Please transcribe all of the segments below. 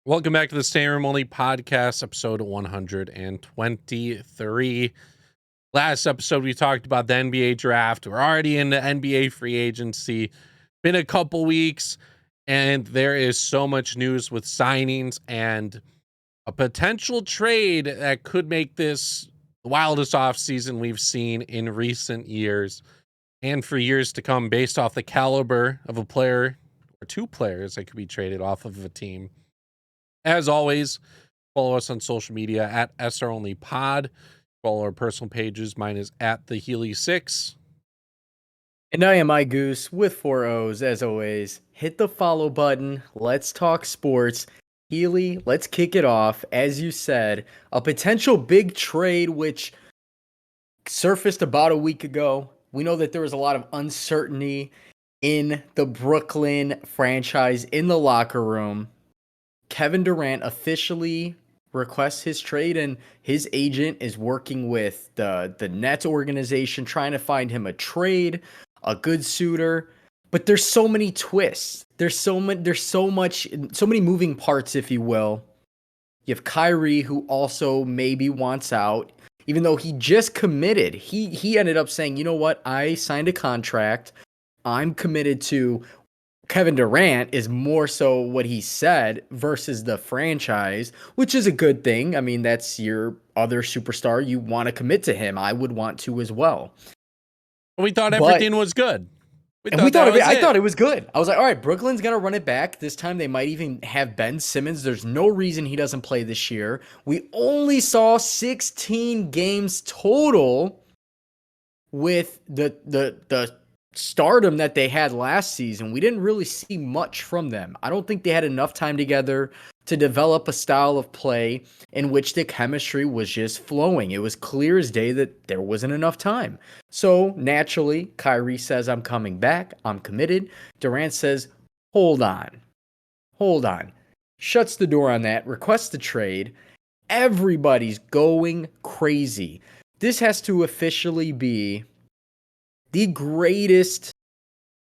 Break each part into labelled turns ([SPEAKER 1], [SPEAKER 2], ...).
[SPEAKER 1] Welcome back to the Stay Room Only podcast, episode 123. Last episode, we talked about the NBA draft. We're already in the NBA free agency. Been a couple weeks, and there is so much news with signings and a potential trade that could make this the wildest offseason we've seen in recent years and for years to come, based off the caliber of a player or two players that could be traded off of a team. As always, follow us on social media at SROnlyPod. Follow our personal pages. Mine is at the Healy6.
[SPEAKER 2] And I am iGoose with 4 O's. As always, hit the follow button. Let's talk sports. Healy, let's kick it off. As you said, a potential big trade which surfaced about a week ago. We know that there was a lot of uncertainty in the Brooklyn franchise in the locker room. Kevin Durant officially requests his trade, and his agent is working with the Nets organization trying to find him a trade, a good suitor. But there's so many twists. There's so many moving parts, if you will. You have Kyrie, who also maybe wants out, even though he just committed. He ended up saying, you know what, I signed a contract. I'm committed to Kevin Durant is more so what he said versus the franchise, which is a good thing. I mean, that's your other superstar. You want to commit to him. I would want to as well.
[SPEAKER 1] We thought everything was good.
[SPEAKER 2] I thought it was good. I was like, all right, Brooklyn's going to run it back. This time they might even have Ben Simmons. There's no reason he doesn't play this year. We only saw 16 games total with the stardom that they had last season. We didn't really see much from them. I don't think they had enough time together to develop a style of play in which the chemistry was just flowing. It was clear as day that there wasn't enough time. So naturally, Kyrie says, I'm coming back. I'm committed. Durant says, hold on. Shuts the door on that, requests the trade. Everybody's going crazy. This has to officially be the greatest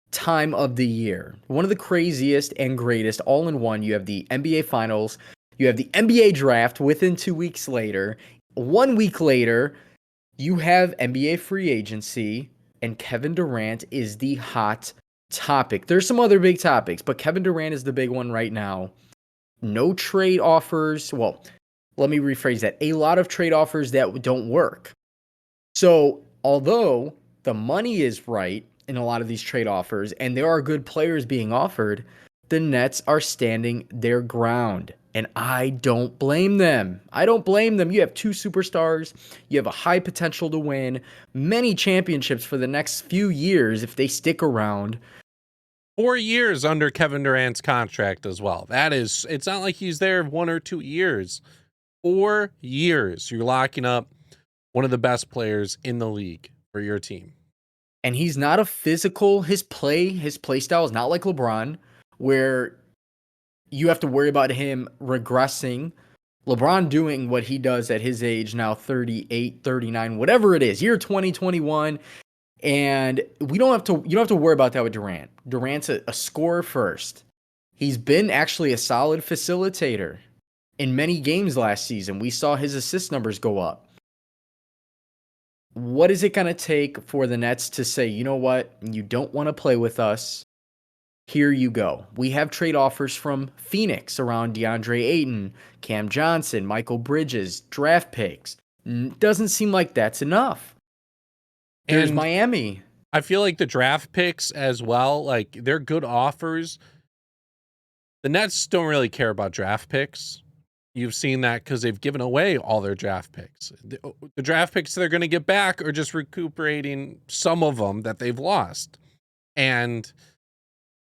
[SPEAKER 2] time of the year. One of the craziest and greatest all in one. You have the NBA Finals. You have the NBA Draft within 2 weeks later. 1 week later, you have NBA free agency, and Kevin Durant is the hot topic. There's some other big topics, but Kevin Durant is the big one right now. No trade offers. Well, let me rephrase that. A lot of trade offers that don't work. So, although the money is right in a lot of these trade offers, and there are good players being offered, the Nets are standing their ground. And I don't blame them. You have two superstars. You have a high potential to win many championships for the next few years if they stick around.
[SPEAKER 1] 4 years under Kevin Durant's contract as well. It's not like he's there 1 or 2 years. 4 years. You're locking up one of the best players in the league for your team.
[SPEAKER 2] And he's not a physical, his play style is not like LeBron, where you have to worry about him regressing. LeBron doing what he does at his age now, 38, 39, whatever it is, year 2021. And you don't have to worry about that with Durant. Durant's a scorer first. He's been actually a solid facilitator in many games last season. We saw his assist numbers go up. What is it going to take for the Nets to say, you know what, you don't want to play with us? Here you go. We have trade offers from Phoenix around DeAndre Ayton, Cam Johnson, Michael Bridges, draft picks. Doesn't seem like that's enough. There's Miami.
[SPEAKER 1] I feel like the draft picks as well, like they're good offers. The Nets don't really care about draft picks. You've seen that because they've given away all their draft picks. The draft picks they're going to get back are just recuperating some of them that they've lost. And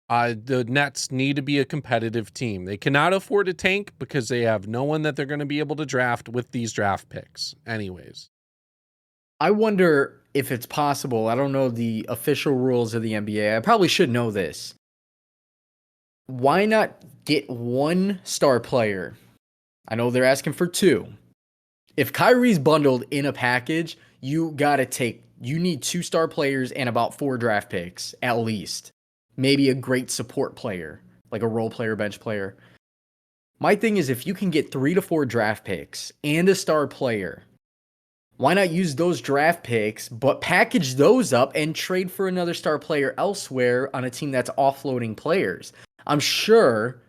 [SPEAKER 1] the Nets need to be a competitive team. They cannot afford a tank because they have no one that they're going to be able to draft with these draft picks anyways.
[SPEAKER 2] I wonder if it's possible. I don't know the official rules of the NBA. I probably should know this. Why not get one star player? I know they're asking for 2. If Kyrie's bundled in a package, you need 2 star players and about 4 draft picks at least. Maybe a great support player, like a role player, bench player. My thing is, if you can get 3 to 4 draft picks and a star player, why not use those draft picks, but package those up and trade for another star player elsewhere on a team that's offloading players? I'm sure,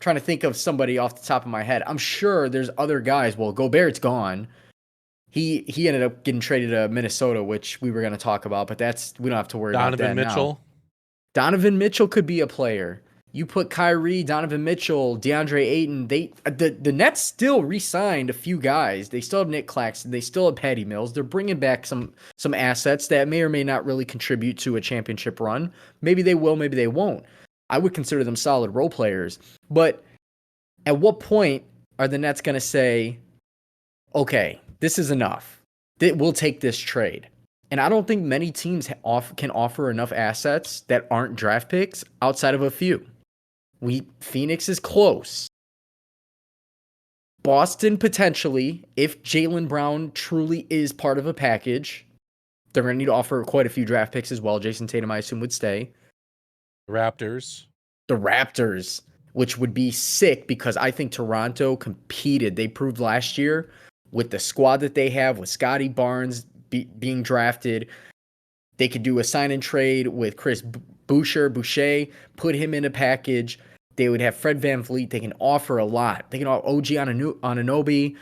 [SPEAKER 2] trying to think of somebody off the top of my head, I'm sure there's other guys. Well, Gobert's gone. He ended up getting traded to Minnesota, which we were going to talk about, but we don't have to worry about
[SPEAKER 1] Donovan
[SPEAKER 2] that now.
[SPEAKER 1] Mitchell.
[SPEAKER 2] Donovan Mitchell could be a player. You put Kyrie, Donovan Mitchell, DeAndre Ayton. The Nets still re-signed a few guys. They still have Nick Claxton. They still have Patty Mills. They're bringing back some assets that may or may not really contribute to a championship run. Maybe they will. Maybe they won't. I would consider them solid role players. But at what point are the Nets going to say, okay, this is enough? We'll take this trade. And I don't think many teams can offer enough assets that aren't draft picks outside of a few. Phoenix is close. Boston potentially, if Jaylen Brown truly is part of a package, they're going to need to offer quite a few draft picks as well. Jason Tatum, I assume, would stay.
[SPEAKER 1] Raptors.
[SPEAKER 2] The Raptors, which would be sick because I think Toronto competed. They proved last year with the squad that they have, with Scotty Barnes being drafted. They could do a sign and trade with Chris Boucher, put him in a package. They would have Fred VanVleet. They can offer a lot. They can offer OG Anunoby.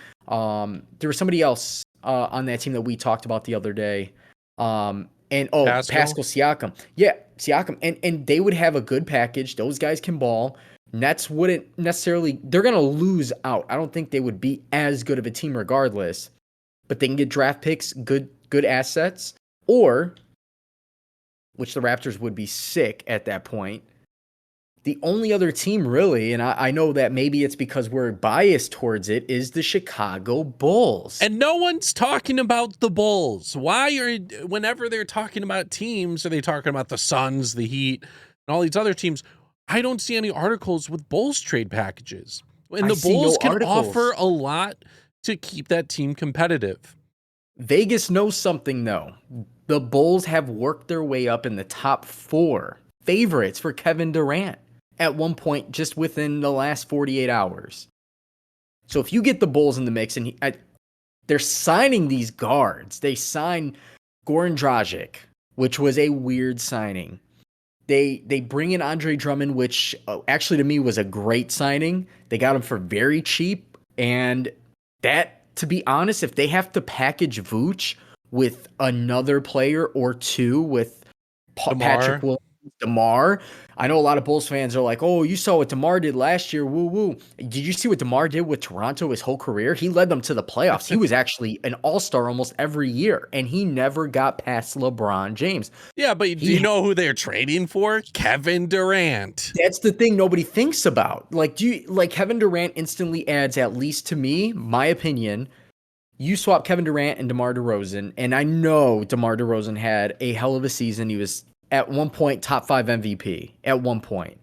[SPEAKER 2] There was somebody else on that team that we talked about the other day. Pascal Siakam. Yeah, Siakam. And they would have a good package. Those guys can ball. Nets wouldn't necessarily, they're going to lose out. I don't think they would be as good of a team regardless, but they can get draft picks, good assets, or, which the Raptors would be sick at that point. The only other team really, and I know that maybe it's because we're biased towards it, is the Chicago Bulls.
[SPEAKER 1] And no one's talking about the Bulls. Whenever they're talking about teams, are they talking about the Suns, the Heat, and all these other teams? I don't see any articles with Bulls trade packages. And the Bulls can offer a lot to keep that team competitive.
[SPEAKER 2] Vegas knows something, though. The Bulls have worked their way up in the top 4 favorites for Kevin Durant at one point just within the last 48 hours. So if you get the Bulls in the mix, and they're signing these guards. They signed Goran Dragic, which was a weird signing. They bring in Andre Drummond, which actually to me was a great signing. They got him for very cheap. And that, to be honest, if they have to package Vooch with another player or two with Patrick Williams, DeMar. I know a lot of Bulls fans are like, oh, you saw what DeMar did last year. Woo woo. Did you see what DeMar did with Toronto his whole career? He led them to the playoffs. He was actually an all-star almost every year, and he never got past LeBron James.
[SPEAKER 1] Yeah, but do you know who they're trading for? Kevin Durant.
[SPEAKER 2] That's the thing nobody thinks about. Kevin Durant instantly adds, at least to me, my opinion, you swap Kevin Durant and DeMar DeRozan, and I know DeMar DeRozan had a hell of a season. He was at one point top 5 MVP at one point.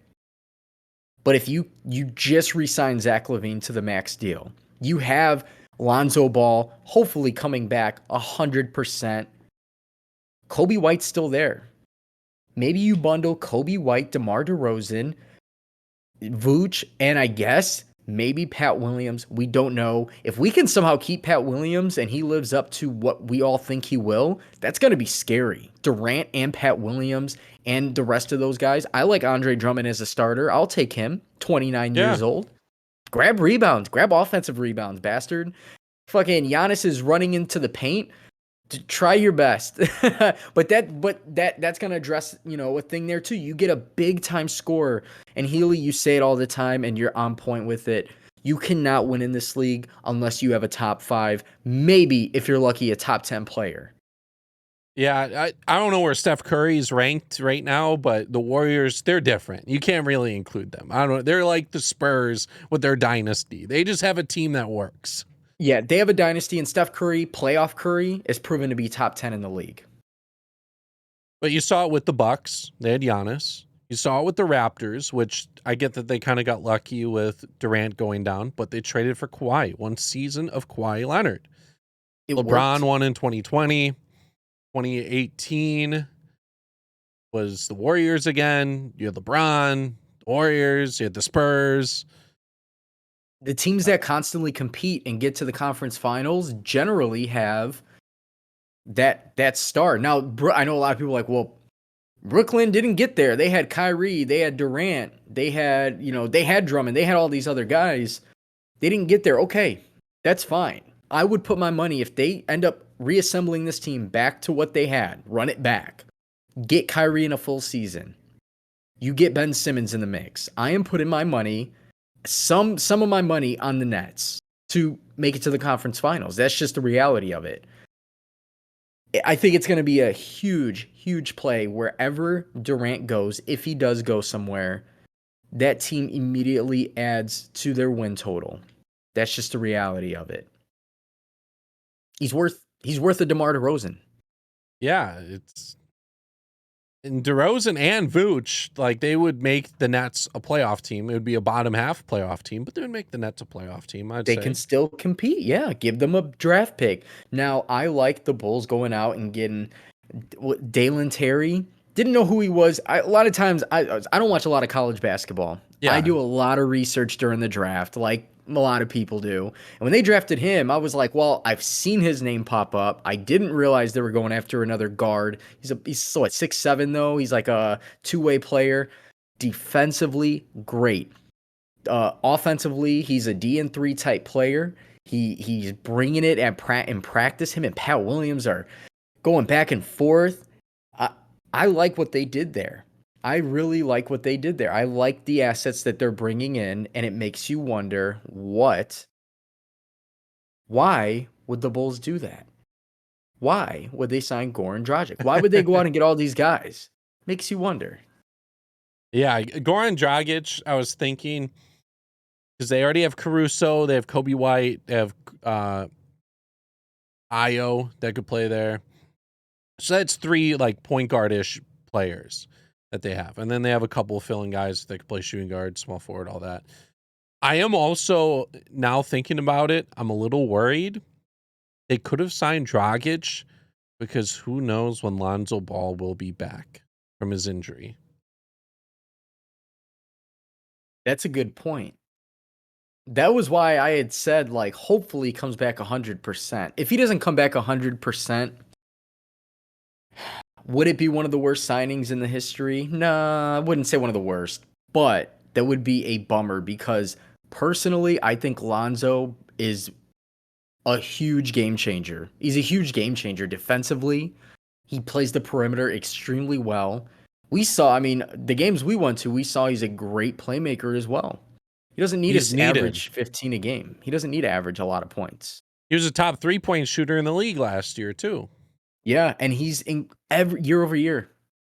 [SPEAKER 2] But if you just re-sign Zach Lavine to the max deal, you have Lonzo Ball hopefully coming back 100%. Kobe White's still there. Maybe you bundle Kobe White, DeMar DeRozan, Vooch, and I guess maybe Pat Williams. We don't know. If we can somehow keep Pat Williams and he lives up to what we all think he will, that's going to be scary. Durant and Pat Williams and the rest of those guys. I like Andre Drummond as a starter. I'll take him. 29 years old. Grab rebounds. Grab offensive rebounds, bastard. Fucking Giannis is running into the paint. Try your best. but that's going to address, a thing there too. You get a big time scorer, and Healy, you say it all the time and you're on point with it. You cannot win in this league unless you have a top 5, maybe if you're lucky, a top 10 player.
[SPEAKER 1] Yeah, I don't know where Steph Curry's ranked right now, but the Warriors, they're different. You can't really include them. I don't know. They're like the Spurs with their dynasty. They just have a team that works.
[SPEAKER 2] Yeah, they have a dynasty, and Steph Curry, playoff Curry, is proven to be top 10 in the league.
[SPEAKER 1] But you saw it with the Bucks. They had Giannis. You saw it with the Raptors, which I get that they kind of got lucky with Durant going down, but they traded for Kawhi. 1 season of Kawhi Leonard. LeBron won in 2020. 2018 was the Warriors again. You had LeBron, the Warriors. You had the Spurs.
[SPEAKER 2] The teams that constantly compete and get to the conference finals generally have that star. Now, I know a lot of people are like, well, Brooklyn didn't get there. They had Kyrie, they had Durant, they had, they had Drummond, they had all these other guys. They didn't get there. Okay, that's fine. I would put my money if they end up reassembling this team back to what they had, run it back, get Kyrie in a full season. You get Ben Simmons in the mix. I am putting my money, some of my money on the Nets to make it to the conference finals. That's just the reality of it. I think it's going to be a huge, huge play wherever Durant goes. If he does go somewhere, that team immediately adds to their win total. That's just the reality of it. He's worth a DeMar DeRozan.
[SPEAKER 1] Yeah, and DeRozan and Vooch, like, they would make the Nets a playoff team. It would be a bottom half playoff team, but they would make the Nets a playoff team, I'd say.
[SPEAKER 2] They can still compete. Yeah, give them a draft pick. Now, I like the Bulls going out and getting Dalen Terry. Didn't know who he was. A lot of times, I don't watch a lot of college basketball.
[SPEAKER 1] Yeah.
[SPEAKER 2] I do a lot of research during the draft, like a lot of people do. And when they drafted him, I was like, well, I've seen his name pop up. I didn't realize they were going after another guard. He's so at 6'7", though. He's like a two-way player. Defensively, great. Offensively, he's a D&3 type player. He's bringing it in practice. Him and Pat Williams are going back and forth. I like what they did there. I really like what they did there. I like the assets that they're bringing in, and it makes you wonder why would the Bulls do that? Why would they sign Goran Dragic? Why would they go out and get all these guys? Makes you wonder.
[SPEAKER 1] Yeah, Goran Dragic, I was thinking, because they already have Caruso, they have Kobe White, they have Io that could play there. So that's 3 like point guard-ish players that they have. And then they have a couple of filling guys that can play shooting guard, small forward, all that. I am also, now thinking about it, I'm a little worried. They could have signed Dragic because who knows when Lonzo Ball will be back from his injury.
[SPEAKER 2] That's a good point. That was why I had said, like, hopefully he comes back 100%. If he doesn't come back 100%, would it be one of the worst signings in the history? Nah, I wouldn't say one of the worst, but that would be a bummer because personally, I think Lonzo is a huge game changer. He's a huge game changer defensively. He plays the perimeter extremely well. We saw, the games we went to, we saw he's a great playmaker as well. He doesn't need to average 15 a game. He doesn't need to average a lot of points.
[SPEAKER 1] He was a top 3-point shooter in the league last year, too.
[SPEAKER 2] Yeah, and he's every year over year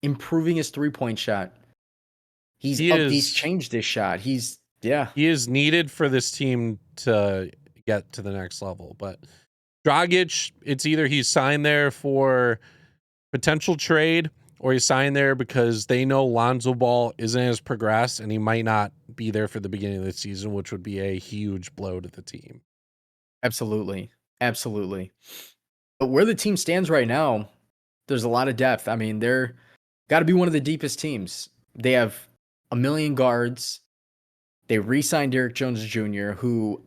[SPEAKER 2] improving his 3-point shot. He's changed his shot. He
[SPEAKER 1] is needed for this team to get to the next level. But Dragic, it's either he's signed there for potential trade or he's signed there because they know Lonzo Ball isn't as progressed and he might not be there for the beginning of the season, which would be a huge blow to the team.
[SPEAKER 2] Absolutely. But where the team stands right now, there's a lot of depth. They're got to be one of the deepest teams. They have 1 million guards. They re-signed Derrick Jones Jr., who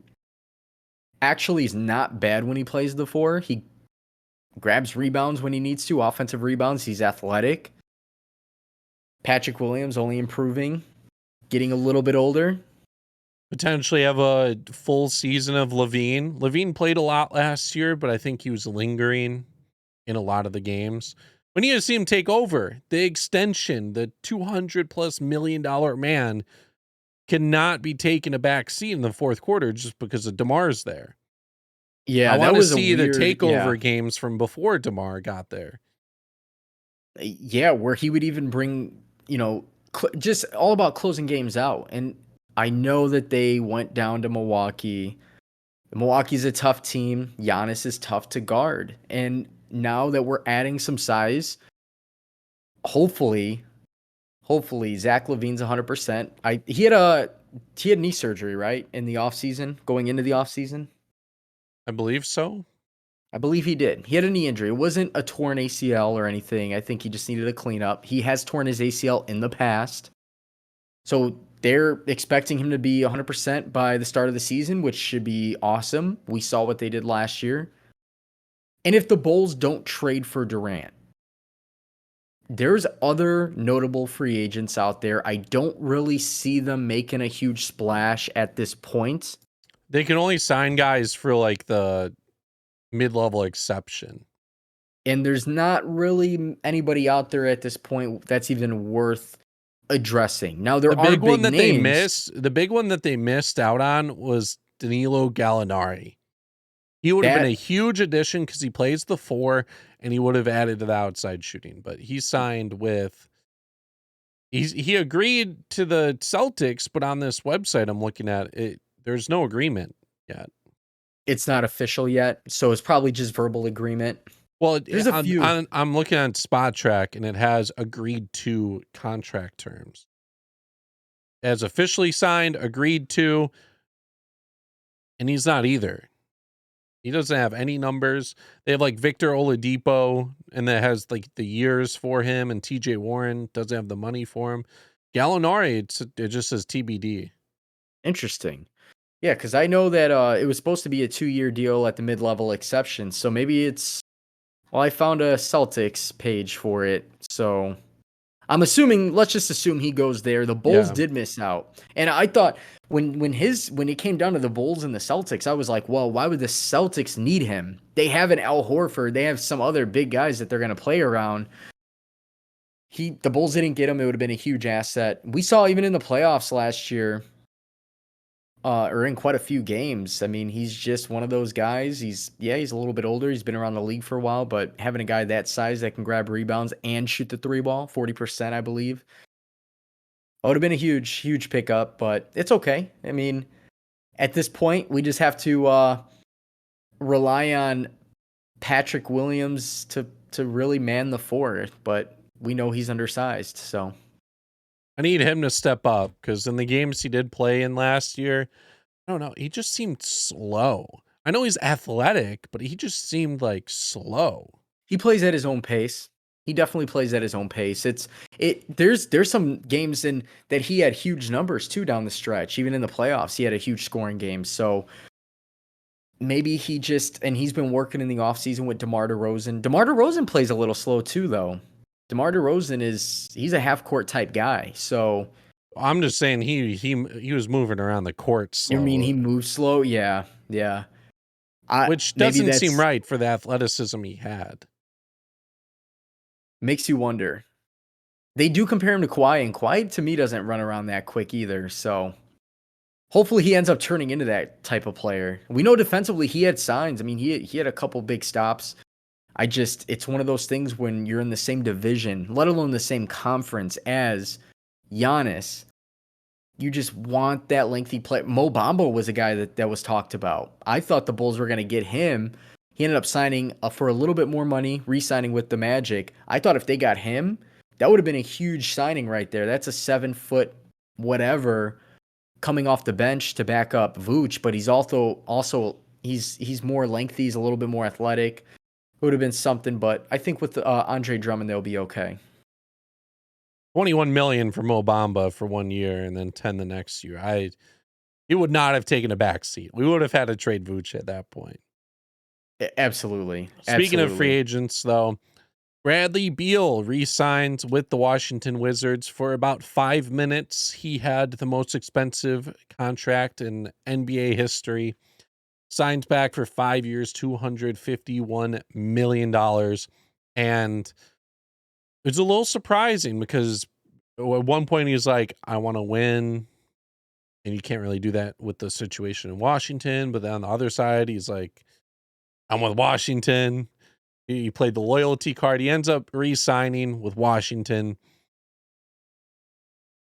[SPEAKER 2] actually is not bad when he plays the 4. He grabs rebounds when he needs to, offensive rebounds. He's athletic. Patrick Williams only improving, getting a little bit older.
[SPEAKER 1] Potentially have a full season of Lavine. Lavine played a lot last year, but I think he was lingering in a lot of the games. We need to see him take over. The extension, the $200+ million man, cannot be taking a back seat in the fourth quarter just because of DeMar's there.
[SPEAKER 2] Yeah,
[SPEAKER 1] I want to see the takeover games from before DeMar got there.
[SPEAKER 2] Yeah, where he would even bring, just all about closing games out. And I know that they went down to Milwaukee. Milwaukee's a tough team. Giannis is tough to guard. And now that we're adding some size, hopefully Zach Lavine's 100%. He had knee surgery, right? In the offseason, going into the offseason?
[SPEAKER 1] I believe so.
[SPEAKER 2] I believe he did. He had a knee injury. It wasn't a torn ACL or anything. I think he just needed a cleanup. He has torn his ACL in the past. So they're expecting him to be 100% by the start of the season, which should be awesome. We saw what they did last year. And if the Bulls don't trade for Durant, there's other notable free agents out there. I don't really see them making a huge splash at this point.
[SPEAKER 1] They can only sign guys for like the mid-level exception.
[SPEAKER 2] And there's not really anybody out there at this point that's even worth addressing. Now there
[SPEAKER 1] The
[SPEAKER 2] are
[SPEAKER 1] big one
[SPEAKER 2] big
[SPEAKER 1] that they
[SPEAKER 2] names.
[SPEAKER 1] missed, the big one that they missed out on was Danilo Gallinari. He would have been a
[SPEAKER 2] That
[SPEAKER 1] huge addition because he plays the 4 and he would have added to the outside shooting. But he signed with he agreed to the Celtics, but on this website I'm looking at it, there's no agreement yet.
[SPEAKER 2] it's not official yet, so it's probably just verbal agreement.
[SPEAKER 1] Well,
[SPEAKER 2] There's a few.
[SPEAKER 1] I'm looking at Spot Track and it has agreed to contract terms. As officially signed, agreed to, and he's not either. He doesn't have any numbers. They have like Victor Oladipo, and that has like the years for him, and TJ Warren doesn't have the money for him. Gallinari, it just says TBD.
[SPEAKER 2] Interesting. Yeah, because I know that it was supposed to be a 2-year deal at the mid-level exception. So maybe it's. Well, I found a Celtics page for it. So I'm assuming. Let's just assume he goes there. The Bulls
[SPEAKER 1] Yeah.
[SPEAKER 2] did miss out, and I thought when it came down to the Bulls and the Celtics, I was like, well, why would the Celtics need him? They have an Al Horford. They have some other big guys that they're going to play around. The Bulls didn't get him. It would have been a huge asset. We saw even in the playoffs last year. Or in quite a few games. I mean, he's just one of those guys. He's a little bit older. He's been around the league for a while, but having a guy that size that can grab rebounds and shoot the 3 ball, 40%, I believe, would have been a huge, huge pickup, but it's okay. I mean, at this point, we just have to rely on Patrick Williams to really man the fort, but we know he's undersized, so.
[SPEAKER 1] I need him to step up because in the games he did play in last year, I don't know, he just seemed slow. I know he's athletic, but he just seemed like slow.
[SPEAKER 2] He plays at his own pace. He definitely plays at his own pace. There's some games in that he had huge numbers too down the stretch. Even in the playoffs, he had a huge scoring game. So maybe he's been working in the offseason with DeMar DeRozan. DeMar DeRozan plays a little slow too, though. DeMar DeRozan he's a half court type guy. So
[SPEAKER 1] I'm just saying he was moving around the court slow.
[SPEAKER 2] you mean he moves slow? Yeah, yeah.
[SPEAKER 1] Which doesn't seem right for the athleticism he had.
[SPEAKER 2] Makes you wonder. They do compare him to Kawhi, and Kawhi to me doesn't run around that quick either. So hopefully he ends up turning into that type of player. We know defensively he had signs. I mean, he had a couple big stops. It's one of those things when you're in the same division, let alone the same conference as Giannis. You just want that lengthy play. Mo Bamba was a guy that was talked about. I thought the Bulls were going to get him. He ended up signing for a little bit more money, re-signing with the Magic. I thought if they got him, that would have been a huge signing right there. That's a 7-foot whatever coming off the bench to back up Vooch, but he's also he's more lengthy, he's a little bit more athletic. It would have been something, but I think with Andre Drummond they'll be okay.
[SPEAKER 1] 21 million for Mo Bamba for 1 year and then 10 the next year. He would not have taken a back seat. We would have had to trade Vooch at that point.
[SPEAKER 2] Absolutely.
[SPEAKER 1] Speaking of free agents, though, Bradley Beal re-signs with the Washington Wizards for about 5 minutes. He had the most expensive contract in NBA history. Signs back for 5 years, $251 million. And it's a little surprising because at one point he's like, I want to win. And you can't really do that with the situation in Washington. But then on the other side, he's like, I'm with Washington. He played the loyalty card. He ends up re-signing with Washington.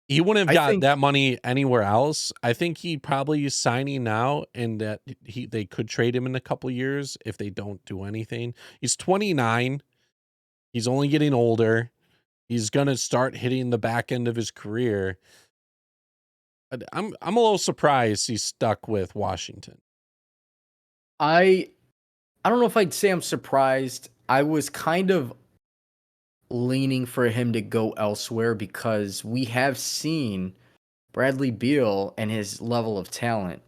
[SPEAKER 1] He wouldn't have got that money anywhere else. I think he probably is signing now, and that they could trade him in a couple years if they don't do anything. He's 29. He's only getting older. He's gonna start hitting the back end of his career. But I'm a little surprised he's stuck with Washington.
[SPEAKER 2] I don't know if I'd say I'm surprised. I was kind of leaning for him to go elsewhere because we have seen Bradley Beal and his level of talent,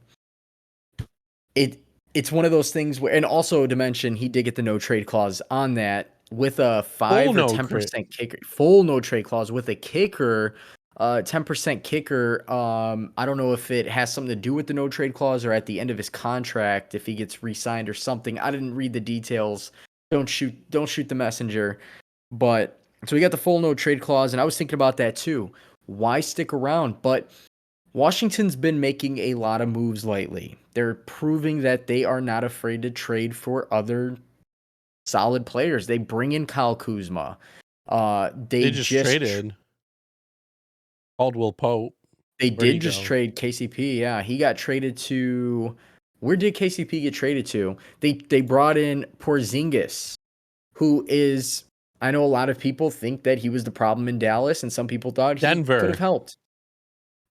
[SPEAKER 2] it's one of those things where, and also to mention, he did get the no trade clause on that with a
[SPEAKER 1] Full
[SPEAKER 2] 5 or
[SPEAKER 1] no crit.
[SPEAKER 2] 10% kicker, full no trade clause with a kicker, 10% kicker. I don't know if it has something to do with the no trade clause or at the end of his contract if he gets re-signed or something. I didn't read the details. Don't shoot the messenger. But so we got the full no trade clause, and I was thinking about that too. Why stick around? But Washington's been making a lot of moves lately. They're proving that they are not afraid to trade for other solid players. They bring in Kyle Kuzma.
[SPEAKER 1] They just traded Caldwell Pope.
[SPEAKER 2] They
[SPEAKER 1] Where'd he
[SPEAKER 2] did just
[SPEAKER 1] go?
[SPEAKER 2] trade KCP. Yeah, he got traded to. Where did KCP get traded to? They brought in Porzingis, who is. I know a lot of people think that he was the problem in Dallas, and some people thought he could have
[SPEAKER 1] Denver.
[SPEAKER 2] helped.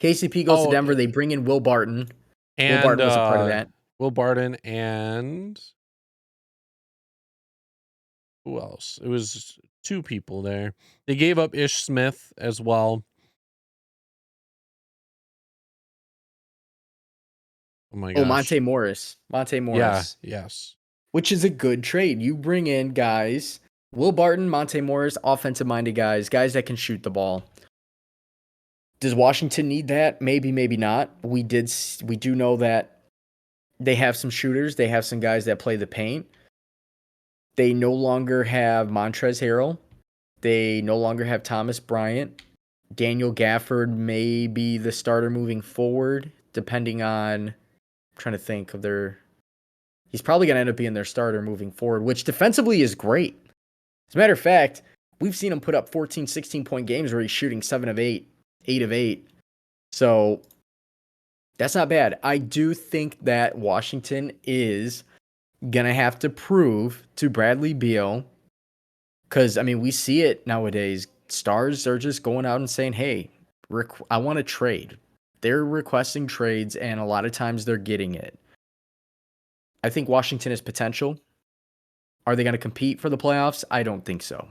[SPEAKER 2] KCP goes to
[SPEAKER 1] Oh,
[SPEAKER 2] Denver. They bring in Will Barton. Will
[SPEAKER 1] and
[SPEAKER 2] Barton was a part of that.
[SPEAKER 1] Will Barton and who else? It was two people there. They gave up Ish Smith as well. Oh my
[SPEAKER 2] Oh,
[SPEAKER 1] gosh.
[SPEAKER 2] Monte
[SPEAKER 1] Yeah,
[SPEAKER 2] Morris,
[SPEAKER 1] yes.
[SPEAKER 2] which is a good trade. You bring in guys, Will Barton, Monte Morris, offensive-minded guys, guys that can shoot the ball. Does Washington need that? Maybe, maybe not. We do know that they have some shooters. They have some guys that play the paint. They no longer have Montrezl Harrell. They no longer have Thomas Bryant. Daniel Gafford may be the starter moving forward, depending on. I'm trying to think of their. He's probably going to end up being their starter moving forward, which defensively is great. As a matter of fact, we've seen him put up 14, 16-point games where he's shooting 7 of 8, 8 of 8. So that's not bad. I do think that Washington is going to have to prove to Bradley Beal, because, I mean, we see it nowadays. Stars are just going out and saying, hey, I want to trade. They're requesting trades, and a lot of times they're getting it. I think Washington has potential. Are they going to compete for the playoffs? I don't think so.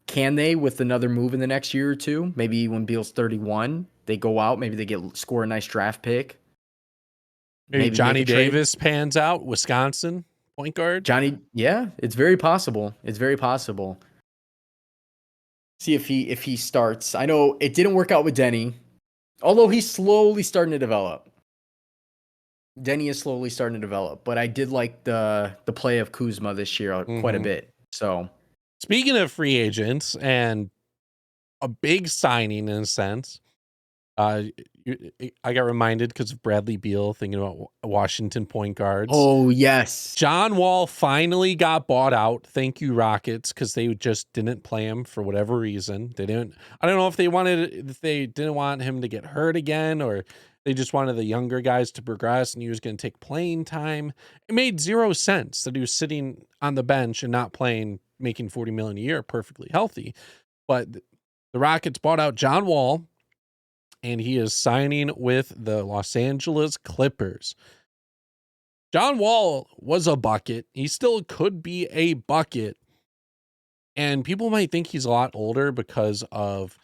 [SPEAKER 2] Can they with another move in the next year or two? Maybe when Beal's 31, they go out. Maybe they score a nice draft pick.
[SPEAKER 1] Maybe
[SPEAKER 2] Maybe make
[SPEAKER 1] Johnny
[SPEAKER 2] a trade.
[SPEAKER 1] Davis pans out, Wisconsin point guard.
[SPEAKER 2] Yeah, it's very possible. It's very possible. See if he starts. I know it didn't work out with Denny, although he's slowly starting to develop. Denny is slowly starting to develop, but I did like the play of Kuzma this year quite a bit. So
[SPEAKER 1] Speaking of free agents and a big signing in a sense, I got reminded because of Bradley Beal thinking about Washington point guards.
[SPEAKER 2] oh yes.
[SPEAKER 1] John Wall finally got bought out. Thank you, Rockets, because they just didn't play him for whatever reason. They didn't. I don't know if they didn't want him to get hurt again, or they just wanted the younger guys to progress, and he was going to take playing time. It made zero sense that he was sitting on the bench and not playing, making $40 million a year, perfectly healthy. But the Rockets bought out John Wall, and he is signing with the Los Angeles Clippers. John Wall was a bucket. He still could be a bucket. And people might think he's a lot older because of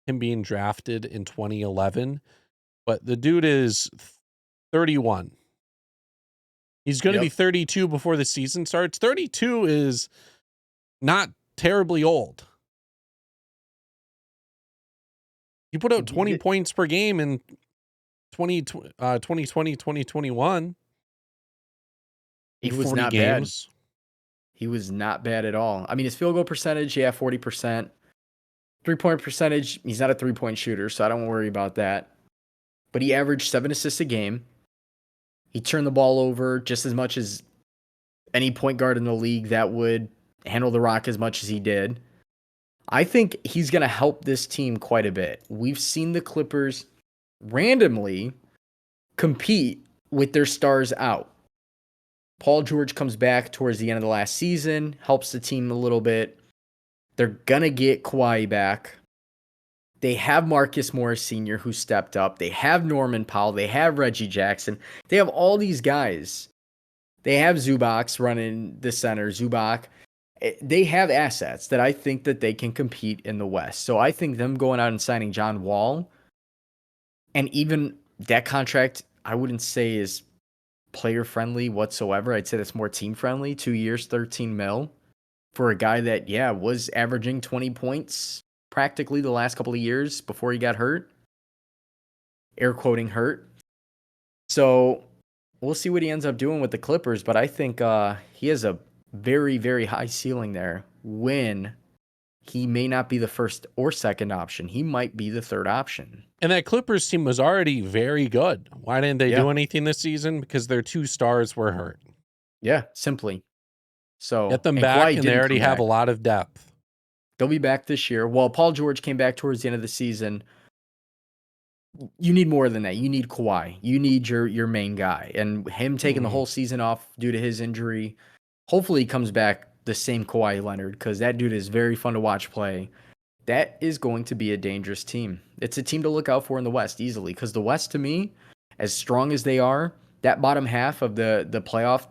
[SPEAKER 1] him being drafted in 2011. But the dude is 31. He's going to be
[SPEAKER 2] Yep.
[SPEAKER 1] 32 before the season starts. 32 is not terribly old. He put out 20 points per game in 2020, 2021.
[SPEAKER 2] He was
[SPEAKER 1] 40
[SPEAKER 2] not bad.
[SPEAKER 1] games.
[SPEAKER 2] He was not bad at all. I mean, his field goal percentage, yeah, 40%. 3-point percentage, he's not a 3-point shooter, so I don't worry about that. But he averaged 7 assists a game. He turned the ball over just as much as any point guard in the league that would handle the rock as much as he did. I think he's going to help this team quite a bit. We've seen the Clippers randomly compete with their stars out. Paul George comes back towards the end of the last season, helps the team a little bit. They're going to get Kawhi back. They have Marcus Morris Sr., who stepped up. They have Norman Powell. They have Reggie Jackson. They have all these guys. They have Zubac running the center. Zubac. They have assets that I think that they can compete in the West. So I think them going out and signing John Wall And even that contract, I wouldn't say is player friendly whatsoever. I'd say that's more team friendly. 2 years, 13 mil for a guy that, yeah, was averaging 20 points practically the last couple of years before he got hurt. Air quoting hurt. So we'll see what he ends up doing with the Clippers, but I think he has a very, very high ceiling there when he may not be the first or second option. He might be the third option.
[SPEAKER 1] And that Clippers team was already very good. Why didn't they
[SPEAKER 2] Yeah.
[SPEAKER 1] do anything this season? Because their 2 stars were hurt.
[SPEAKER 2] Yeah, simply. So,
[SPEAKER 1] Get them
[SPEAKER 2] and
[SPEAKER 1] back,
[SPEAKER 2] Kawhi
[SPEAKER 1] and they
[SPEAKER 2] didn't
[SPEAKER 1] already
[SPEAKER 2] come
[SPEAKER 1] have a
[SPEAKER 2] back.
[SPEAKER 1] lot of depth.
[SPEAKER 2] They'll be back this year. Well, Paul George came back towards the end of the season. You need more than that. You need Kawhi. You need your main guy. And him taking the whole season off due to his injury, hopefully he comes back the same Kawhi Leonard, because that dude is very fun to watch play. That is going to be a dangerous team. It's a team to look out for in the West easily, because the West, to me, as strong as they are, that bottom half of the playoff,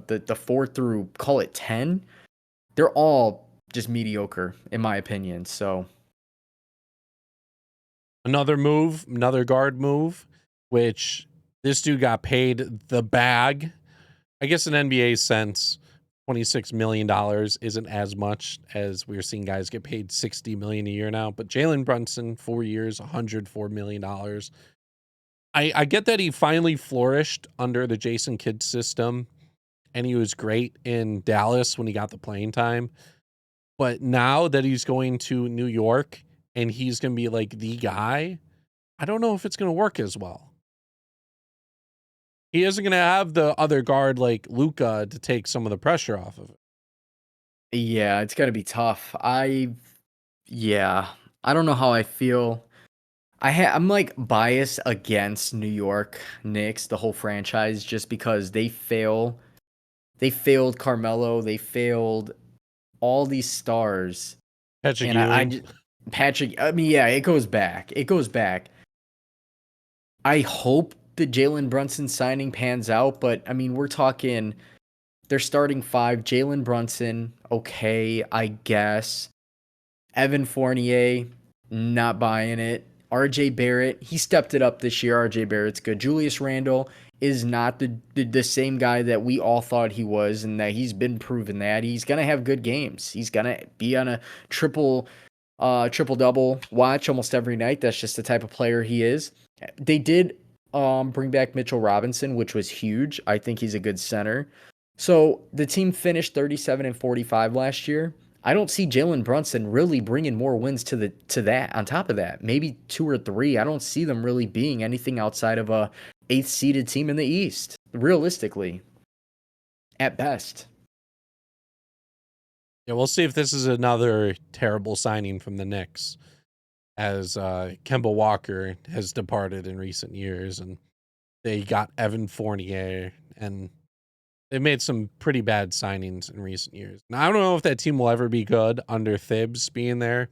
[SPEAKER 2] the 4 through, call it 10, they're all just mediocre in my opinion. So
[SPEAKER 1] Another guard move, which this dude got paid the bag. I guess in NBA sense, $26 million isn't as much as we're seeing guys get paid $60 million a year now. But Jalen Brunson, 4 years, $104 million. I get that he finally flourished under the Jason Kidd system, and he was great in Dallas when he got the playing time. But now that he's going to New York and he's going to be like the guy, I don't know if it's going to work as well. He isn't going to have the other guard like Luka to take some of the pressure off of it.
[SPEAKER 2] yeah, it's got to be tough. Yeah, I don't know how I feel. I'm like biased against New York Knicks, the whole franchise, just because they failed Carmelo, they failed all these stars,
[SPEAKER 1] Patrick
[SPEAKER 2] and I
[SPEAKER 1] Ewing.
[SPEAKER 2] just, Patrick. I mean, yeah, it goes back. It goes back. I hope the Jalen Brunson signing pans out, but I mean, we're talking they're starting 5. Jalen Brunson, okay, I guess. Evan Fournier, not buying it. RJ Barrett, he stepped it up this year. RJ Barrett's good. Julius Randle is not the same guy that we all thought he was, and that he's been proven that. He's gonna have good games. He's gonna be on a triple double watch almost every night. That's just the type of player he is. They did bring back Mitchell Robinson, which was huge. I think he's a good center. So the team finished 37 and 45 last year. I don't see Jalen Brunson really bringing more wins to that. On top of that, maybe 2 or 3. I don't see them really being anything outside of a 8th seeded team in the East, realistically, at best.
[SPEAKER 1] Yeah, we'll see if this is another terrible signing from the Knicks, as Kemba Walker has departed in recent years, and they got Evan Fournier, and they've made some pretty bad signings in recent years. Now, I don't know if that team will ever be good under Thibs being there.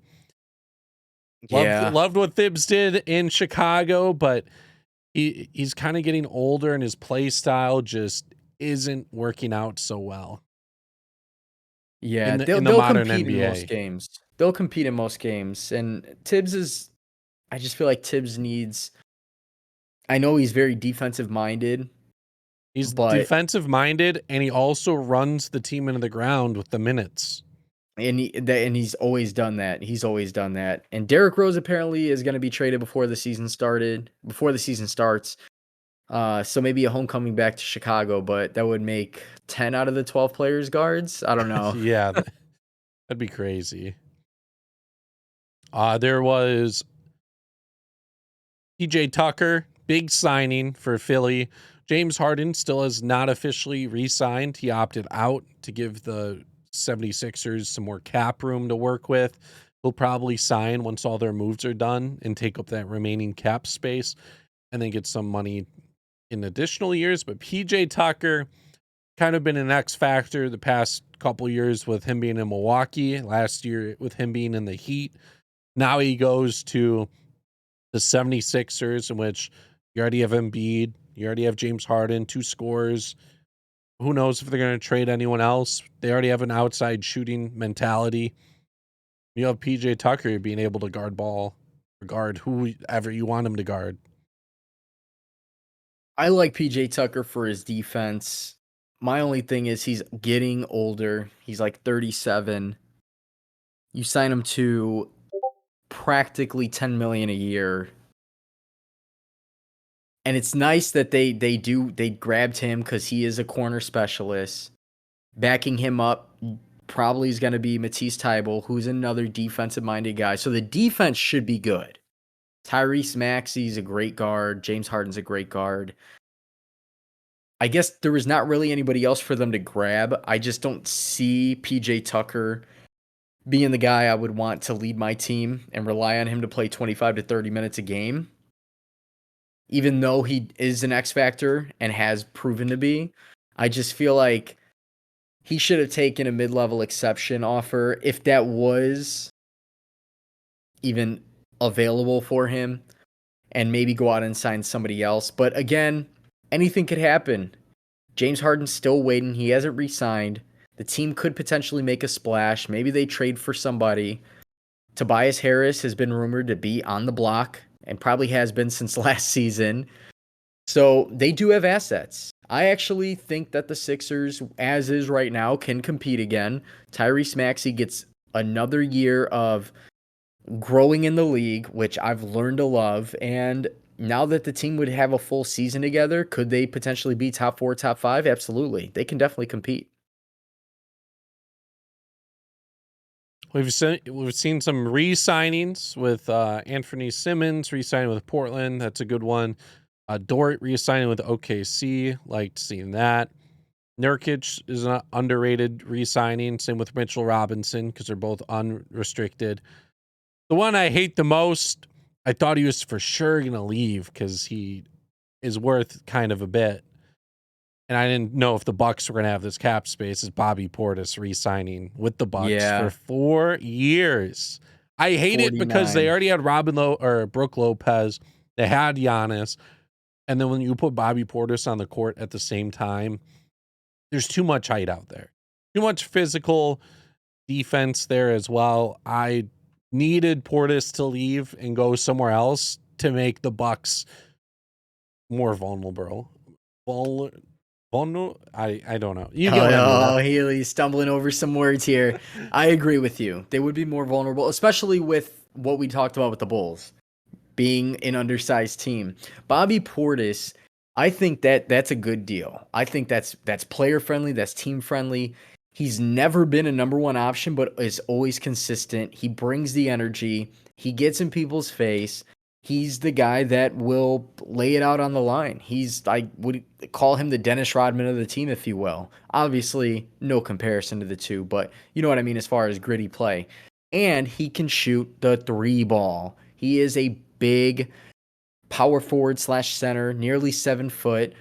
[SPEAKER 2] Yeah.
[SPEAKER 1] Loved what Thibs did in Chicago, but he's kind of getting older, and his play style just isn't working out so well
[SPEAKER 2] Yeah,
[SPEAKER 1] in the
[SPEAKER 2] they'll
[SPEAKER 1] modern
[SPEAKER 2] compete in most
[SPEAKER 1] NBA.
[SPEAKER 2] games. They'll compete in most games, and Tibbs is. I just feel like Tibbs needs. I know he's very defensive minded,
[SPEAKER 1] He's
[SPEAKER 2] but
[SPEAKER 1] defensive minded, and he also runs the team into the ground with the minutes.
[SPEAKER 2] and he's always done that. He's always done that. And Derrick Rose apparently is going to be traded before the season started. Before the season starts, so maybe a homecoming back to Chicago, but that would make 10 out of the 12 players guards. I don't know.
[SPEAKER 1] Yeah, that'd be crazy. There was PJ Tucker, big signing for Philly. James Harden still has not officially re-signed. He opted out to give the 76ers some more cap room to work with. He'll probably sign once all their moves are done and take up that remaining cap space and then get some money in additional years. But PJ Tucker kind of been an X factor the past couple years with him being in Milwaukee, last year with him being in the Heat. Now he goes to the 76ers, in which you already have Embiid, you already have James Harden, 2 scorers. Who knows if they're going to trade anyone else? They already have an outside shooting mentality. You have PJ Tucker being able to guard ball, or guard whoever you want him to guard.
[SPEAKER 2] I like PJ Tucker for his defense. My only thing is he's getting older. He's like 37. You sign him to practically 10 million a year. And it's nice that they grabbed him cuz he is a corner specialist. Backing him up probably is going to be Matisse Thybulle, who's another defensive minded guy. So the defense should be good. Tyrese Maxey's a great guard. James Harden's a great guard. I guess there was not really anybody else for them to grab. I just don't see PJ Tucker being the guy I would want to lead my team and rely on him to play 25 to 30 minutes a game. Even though he is an X factor and has proven to be, I just feel like he should have taken a mid-level exception offer if that was even available for him and maybe go out and sign somebody else. But again, anything could happen. James Harden's still waiting. He hasn't re-signed. The team could potentially make a splash. Maybe they trade for somebody. Tobias Harris has been rumored to be on the block and probably has been since last season. So they do have assets. I actually think that the Sixers, as is right now, can compete again. Tyrese Maxey gets another year of growing in the league, which I've learned to love. And now that the team would have a full season together, could they potentially be top 4, top 5? Absolutely. They can definitely compete.
[SPEAKER 1] We've seen some re-signings with Anthony Simmons re-signing with Portland. That's a good one. Dort re-signing with OKC. Liked seeing that. Nurkic is an underrated re-signing. Same with Mitchell Robinson because they're both unrestricted. The one I hate the most, I thought he was for sure going to leave because he is worth kind of a bit. And I didn't know if the Bucks were going to have this cap space, is Bobby Portis re-signing with the Bucks for 4 years. I hate it because they
[SPEAKER 2] 49.
[SPEAKER 1] already had Brooke Lopez. They had Giannis. And then when you put Bobby Portis on the court at the same time, there's too much height out there. Too much physical defense there as well. I needed Portis to leave and go somewhere else to make the Bucks more vulnerable. I don't know. You get what I mean.
[SPEAKER 2] Healy's stumbling over some words here. I agree with you. They would be more vulnerable, especially with what we talked about with the Bulls being an undersized team. Bobby Portis, I think that's a good deal. I think that's player friendly, that's team friendly. He's never been a number one option, but is always consistent. He brings the energy. He gets in people's face. He's the guy that will lay it out on the line. I would call him the Dennis Rodman of the team, if you will. Obviously, no comparison to the two, but you know what I mean as far as gritty play. And he can shoot the 3 ball. He is a big power forward / center, nearly 7 foot.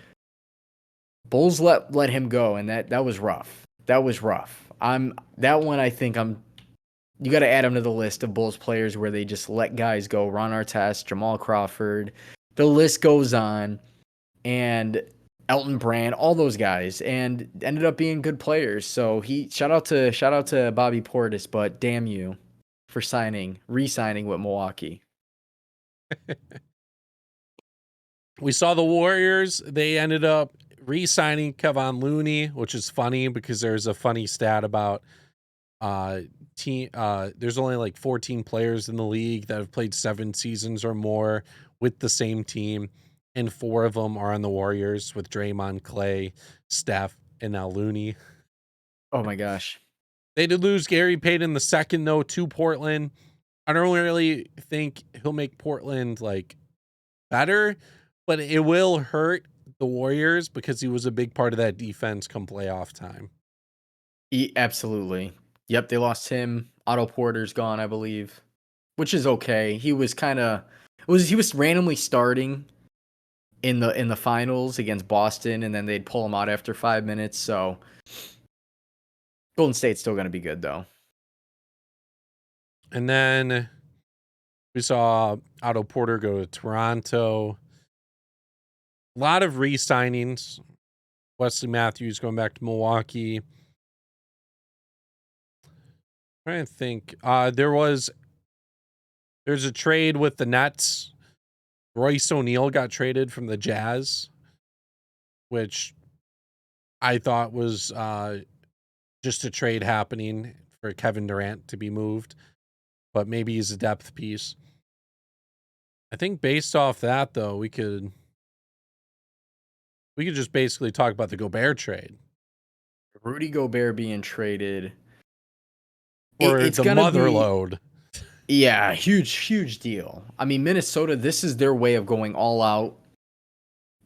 [SPEAKER 2] Bulls let him go, and that was rough. That was rough. That one. I think you got to add him to the list of Bulls players where they just let guys go. Ron Artest, Jamal Crawford, the list goes on, and Elton Brand, all those guys, and ended up being good players. So shout out to Bobby Portis, but damn you for re-signing with Milwaukee.
[SPEAKER 1] We saw the Warriors. They ended up re-signing Kevon Looney, which is funny because there's a funny stat about there's only like 14 players in the league that have played 7 seasons or more with the same team, and 4 of them are on the Warriors with Draymond, Clay, Steph, and now Looney.
[SPEAKER 2] Oh my gosh.
[SPEAKER 1] They did lose Gary Payton the second though to Portland. I don't really think he'll make Portland like better, but it will hurt the Warriors because he was a big part of that defense come playoff time.
[SPEAKER 2] Absolutely. Yep, they lost him. Otto Porter's gone, I believe, which is okay. He was he was randomly starting in the finals against Boston, and then they'd pull him out after 5 minutes. So Golden State's still going to be good though.
[SPEAKER 1] And then we saw Otto Porter go to Toronto. A lot of re-signings. Wesley Matthews going back to Milwaukee. I'm trying to think. There's a trade with the Nets. Royce O'Neal got traded from the Jazz. which I thought was just a trade happening for Kevin Durant to be moved, but maybe he's a depth piece. I think based off that though, we could just basically talk about the Gobert trade
[SPEAKER 2] Rudy Gobert being traded.
[SPEAKER 1] or
[SPEAKER 2] It's
[SPEAKER 1] the
[SPEAKER 2] gonna
[SPEAKER 1] mother
[SPEAKER 2] be,
[SPEAKER 1] load.
[SPEAKER 2] yeah, huge deal. I mean, Minnesota, this is their way of going all out.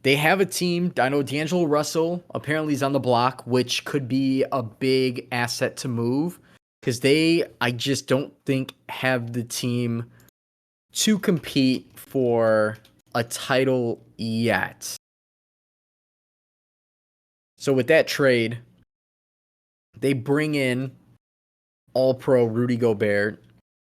[SPEAKER 2] They have a team. I know D'Angelo Russell apparently is on the block, which could be a big asset to move because I just don't think, have the team to compete for a title yet. So with that trade, they bring in all-pro Rudy Gobert,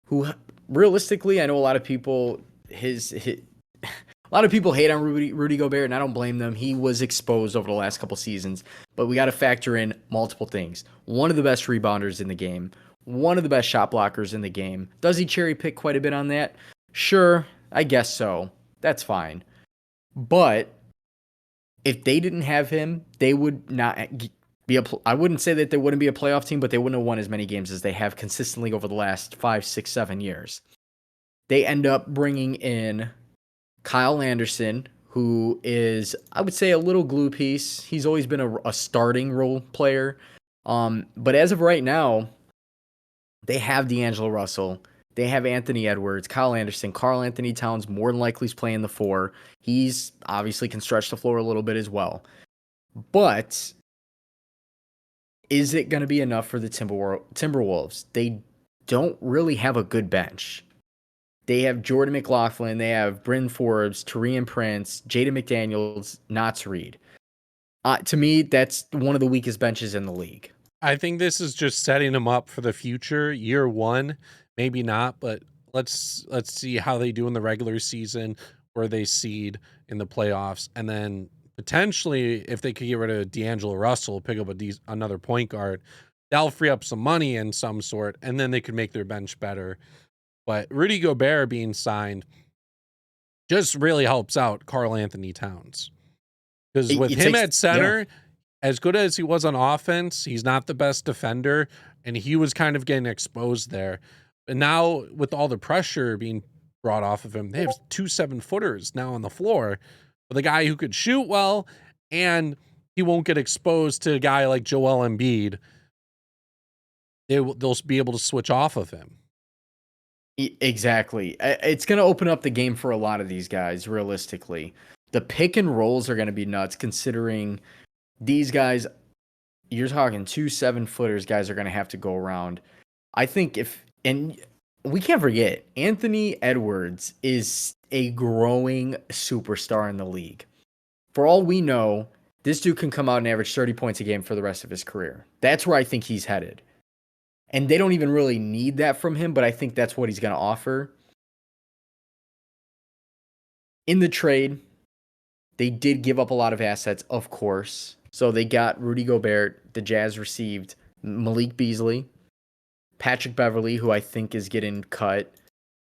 [SPEAKER 2] who realistically, I know a lot of people a lot of people hate on Rudy Gobert, and I don't blame them. He was exposed over the last couple seasons, but we got to factor in multiple things. One of the best rebounders in the game, one of the best shot blockers in the game. Does he cherry pick quite a bit on that? Sure, I guess so. That's fine. But if they didn't have him, they would not be I wouldn't say that they wouldn't be a playoff team, but they wouldn't have won as many games as they have consistently over the last 5, 6, 7 years. They end up bringing in Kyle Anderson, who is, I would say, a little glue piece. He's always been a starting role player. But as of right now, they have D'Angelo Russell. They have Anthony Edwards, Kyle Anderson, Karl Anthony Towns more than likely is playing the 4. He's obviously can stretch the floor a little bit as well. But is it going to be enough for the Timberwolves? They don't really have a good bench. They have Jordan McLaughlin, they have Bryn Forbes, Taurean Prince, Jaden McDaniels, Nats Reed. To me, that's one of the weakest benches in the league.
[SPEAKER 1] I think this is just setting them up for the future. Year one, maybe not, but let's see how they do in the regular season, where they seed in the playoffs, and then potentially if they could get rid of D'Angelo Russell, pick up another point guard, that'll free up some money in some sort, and then they could make their bench better. But Rudy Gobert being signed just really helps out Karl Anthony Towns. Because with
[SPEAKER 2] It
[SPEAKER 1] him
[SPEAKER 2] takes,
[SPEAKER 1] at
[SPEAKER 2] yeah,
[SPEAKER 1] center, as good as he was on offense, he's not the best defender, and he was kind of getting exposed there. And now with all the pressure being brought off of him, they have 2 7-footers now on the floor with a guy who could shoot well, and he won't get exposed to a guy like Joel Embiid. They'll be able to switch off of him.
[SPEAKER 2] Exactly. It's going to open up the game for a lot of these guys, realistically. The pick and rolls are going to be nuts, considering these guys, you're talking 2 7-footers, guys are going to have to go around. I think and we can't forget, Anthony Edwards is a growing superstar in the league. For all we know, this dude can come out and average 30 points a game for the rest of his career. That's where I think he's headed. And they don't even really need that from him, but I think that's what he's going to offer. In the trade, they did give up a lot of assets, of course. So they got Rudy Gobert. The Jazz received Malik Beasley, Patrick Beverley, who I think is getting cut,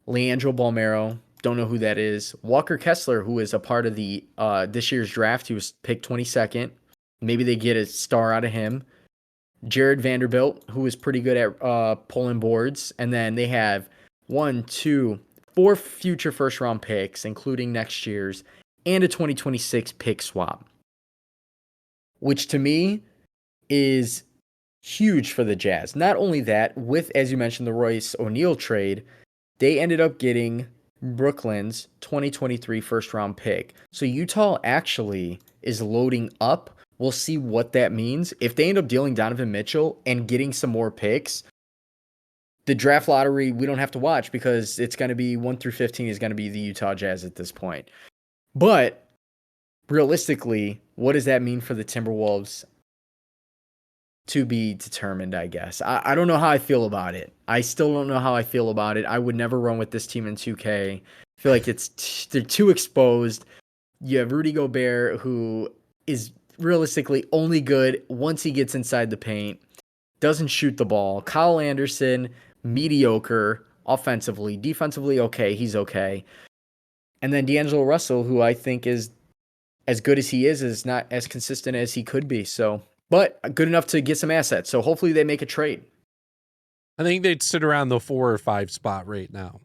[SPEAKER 2] Leandro Balmero, don't know who that is, Walker Kessler, who is a part of the this year's draft. He was picked 22nd. Maybe they get a star out of him. Jared Vanderbilt, who is pretty good at pulling boards. And then they have 4 future first-round picks, including next year's, and a 2026 pick swap, which to me is huge for the Jazz. Not only that, with, as you mentioned, the Royce O'Neal trade, they ended up getting Brooklyn's 2023 first-round pick. So Utah actually is loading up. We'll see what that means. If they end up dealing Donovan Mitchell and getting some more picks, the draft lottery we don't have to watch, because it's going to be 1 through 15 is going to be the Utah Jazz at this point. But realistically, what does that mean for the Timberwolves? To be determined, I guess. I don't know how I feel about it. I still don't know how I feel about it. I would never run with this team in 2K. I feel like they're too exposed. You have Rudy Gobert, who is realistically only good once he gets inside the paint. Doesn't shoot the ball. Kyle Anderson, mediocre offensively. Defensively, okay. He's okay. And then D'Angelo Russell, who I think is as good as he is not as consistent as he could be. So, but good enough to get some assets. So hopefully they make a trade.
[SPEAKER 1] I think they'd sit around the 4 or 5 spot right now.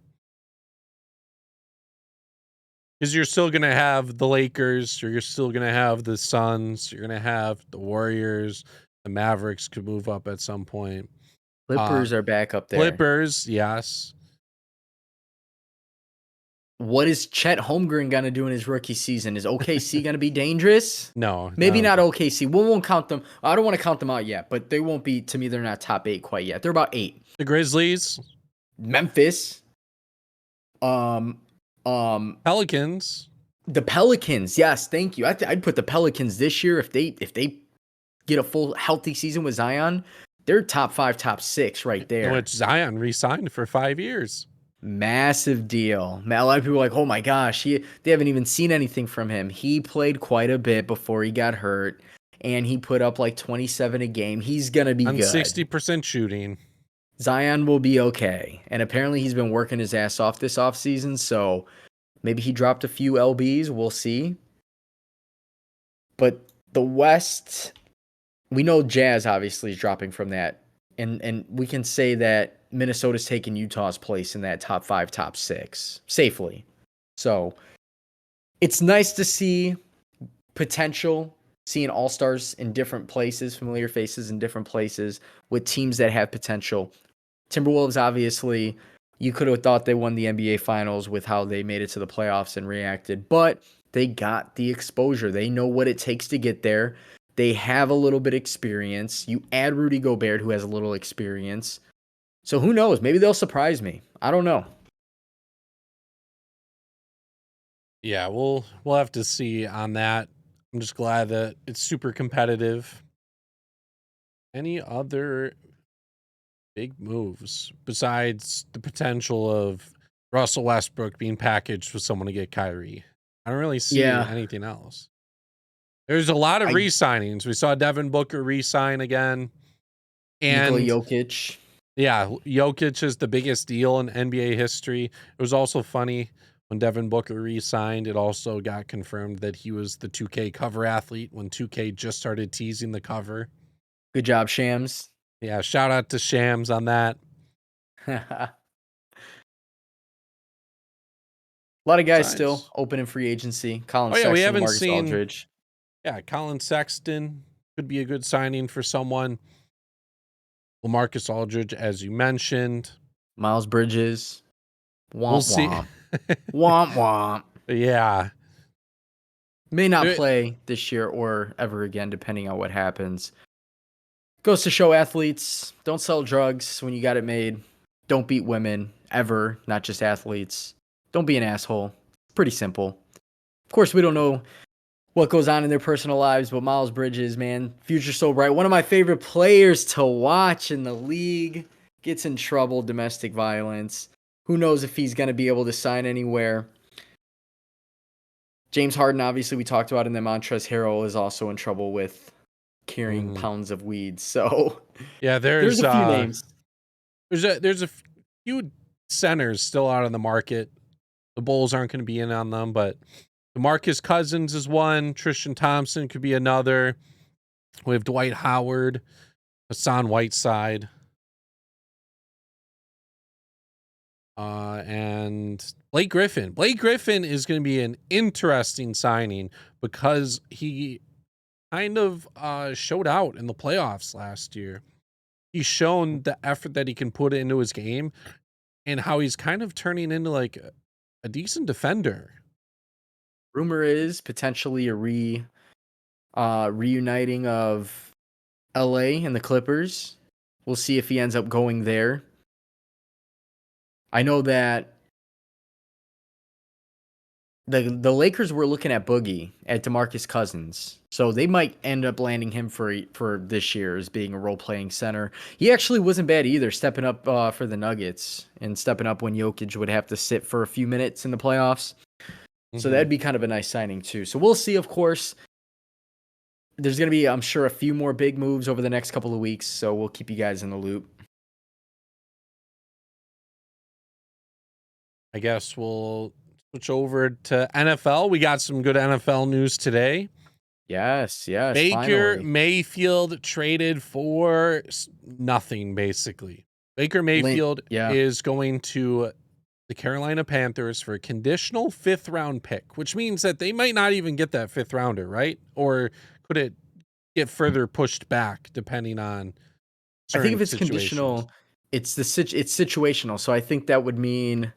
[SPEAKER 1] Because you're still going to have the Lakers, or you're still going to have the Suns, you're going to have the Warriors, the Mavericks could move up at some point.
[SPEAKER 2] Clippers are back up there.
[SPEAKER 1] Clippers, yes.
[SPEAKER 2] What is Chet Holmgren going to do in his rookie season? Is OKC going to be dangerous?
[SPEAKER 1] No.
[SPEAKER 2] Maybe not OKC. We won't count them. I don't want to count them out yet, but they won't be, to me, they're not top 8 quite yet. They're about 8.
[SPEAKER 1] The Grizzlies.
[SPEAKER 2] Memphis.
[SPEAKER 1] Pelicans.
[SPEAKER 2] The Pelicans. Yes, thank you. I'd put the Pelicans this year if they get a full healthy season with Zion. They're top 5, top 6 right there.
[SPEAKER 1] Which Zion re-signed for 5 years.
[SPEAKER 2] Massive deal. A lot of people are like, oh my gosh, they haven't even seen anything from him. He played quite a bit before he got hurt, and he put up like 27 a game. He's going to be
[SPEAKER 1] on
[SPEAKER 2] good.
[SPEAKER 1] 60% shooting.
[SPEAKER 2] Zion will be okay. And apparently he's been working his ass off this offseason, so maybe he dropped a few LBs. We'll see. But the West, we know Jazz obviously is dropping from that. And we can say that Minnesota's taking Utah's place in that top 5, top 6 safely. So it's nice to see potential, seeing all-stars in different places, familiar faces in different places with teams that have potential. Timberwolves, obviously, you could have thought they won the NBA Finals with how they made it to the playoffs and reacted, but they got the exposure. They know what it takes to get there. They have a little bit of experience. You add Rudy Gobert, who has a little experience. So who knows? Maybe they'll surprise me. I don't know.
[SPEAKER 1] Yeah, we'll have to see on that. I'm just glad that it's super competitive. Any other big moves besides the potential of Russell Westbrook being packaged with someone to get Kyrie? I don't really see anything else. There's a lot of re-signings. We saw Devin Booker re-sign again. And
[SPEAKER 2] Nikola Jokic.
[SPEAKER 1] Yeah, Jokic is the biggest deal in NBA history. It was also funny when Devin Booker re-signed, it also got confirmed that he was the 2K cover athlete when 2K just started teasing the cover.
[SPEAKER 2] Good job, Shams.
[SPEAKER 1] Yeah, shout out to Shams on that.
[SPEAKER 2] A lot of guys still open in free agency. Colin Sexton,
[SPEAKER 1] we haven't
[SPEAKER 2] Marcus
[SPEAKER 1] seen
[SPEAKER 2] Aldridge.
[SPEAKER 1] Yeah, Colin Sexton could be a good signing for someone. LaMarcus Aldridge, as you mentioned.
[SPEAKER 2] Miles Bridges. Womp
[SPEAKER 1] We'll see.
[SPEAKER 2] womp. Womp womp.
[SPEAKER 1] Yeah.
[SPEAKER 2] May not play this year or ever again, depending on what happens. Goes to show athletes, don't sell drugs when you got it made. Don't beat women, ever, not just athletes. Don't be an asshole. Pretty simple. Of course, we don't know what goes on in their personal lives, but Miles Bridges, man, future so bright. One of my favorite players to watch in the league. Gets in trouble, domestic violence. Who knows if he's going to be able to sign anywhere. James Harden, obviously, we talked about, and then Montrezl Harrell is also in trouble with carrying pounds of weed. So
[SPEAKER 1] yeah,
[SPEAKER 2] there's a few names.
[SPEAKER 1] There's a few centers still out on the market. The Bulls aren't going to be in on them, but DeMarcus Cousins is one. Tristan Thompson could be another. We have Dwight Howard, Hassan Whiteside. And Blake Griffin. Blake Griffin is going to be an interesting signing because he kind of showed out in the playoffs last year. He's shown the effort that he can put into his game and how he's kind of turning into like a decent defender.
[SPEAKER 2] Rumor is potentially a reuniting of LA and the Clippers. We'll see if he ends up going there. I know that the Lakers were looking at Boogie, at DeMarcus Cousins. So they might end up landing him for this year as being a role-playing center. He actually wasn't bad either, stepping up for the Nuggets and stepping up when Jokic would have to sit for a few minutes in the playoffs. So that'd be kind of a nice signing too. So we'll see, of course. There's going to be, I'm sure, a few more big moves over the next couple of weeks. So we'll keep you guys in the loop.
[SPEAKER 1] I guess we'll Switch over to NFL. We got some good NFL news today.
[SPEAKER 2] Yes,
[SPEAKER 1] Baker
[SPEAKER 2] finally.
[SPEAKER 1] Mayfield traded for nothing, basically. Baker Mayfield
[SPEAKER 2] Yeah.
[SPEAKER 1] is going to the Carolina Panthers for a conditional 5th round pick, which means that they might not even get that 5th rounder, right? Or could it get further pushed back depending on
[SPEAKER 2] I think if
[SPEAKER 1] certain
[SPEAKER 2] it's
[SPEAKER 1] situations?
[SPEAKER 2] conditional, it's situational. So I think that would mean,